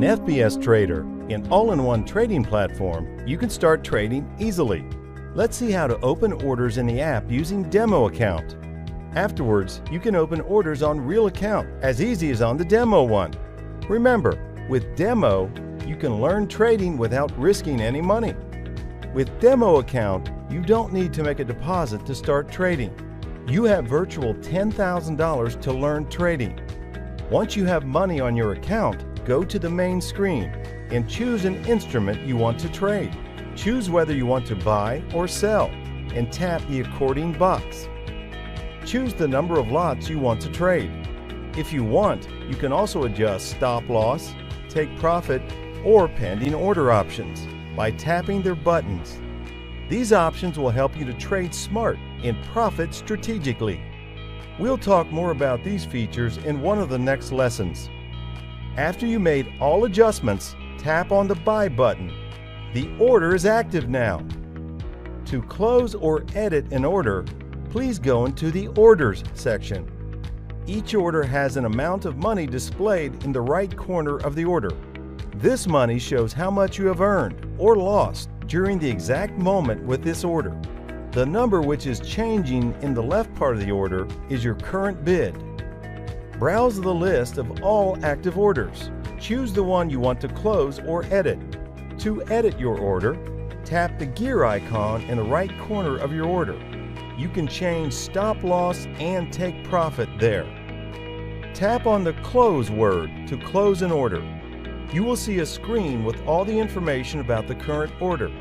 In FBS Trader, an all-in-one trading platform, you can start trading easily. Let's see how to open orders in the app using Demo Account. Afterwards, you can open orders on Real Account as easy as on the Demo one. Remember, with Demo, you can learn trading without risking any money. With Demo Account, you don't need to make a deposit to start trading. You have virtual $10,000 to learn trading. Once you have money on your account, go to the main screen and choose an instrument you want to trade. Choose whether you want to buy or sell and tap the according box. Choose the number of lots you want to trade. If you want, you can also adjust stop loss, take profit, or pending order options by tapping their buttons. These options will help you to trade smart and profit strategically. We'll talk more about these features in one of the next lessons. After you made all adjustments, tap on the Buy button. The order is active now. To close or edit an order, please go into the Orders section. Each order has an amount of money displayed in the right corner of the order. This money shows how much you have earned or lost during the exact moment with this order. The number which is changing in the left part of the order is your current bid. Browse the list of all active orders. Choose the one you want to close or edit. To edit your order, tap the gear icon in the right corner of your order. You can change stop loss and take profit there. Tap on the Close word to close an order. You will see a screen with all the information about the current order.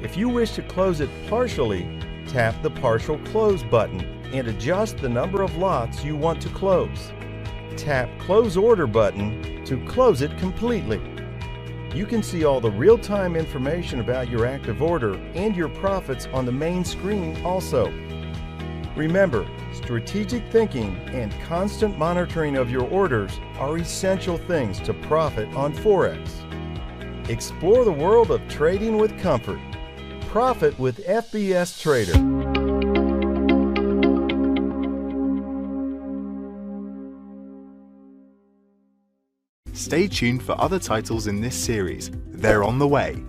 If you wish to close it partially, tap the Partial Close button and adjust the number of lots you want to close. Tap Close Order button to close it completely. You can see all the real-time information about your active order and your profits on the main screen also. Remember, strategic thinking and constant monitoring of your orders are essential things to profit on Forex. Explore the world of trading with comfort. Profit with FBS Trader. Stay tuned for other titles in this series. They're on the way.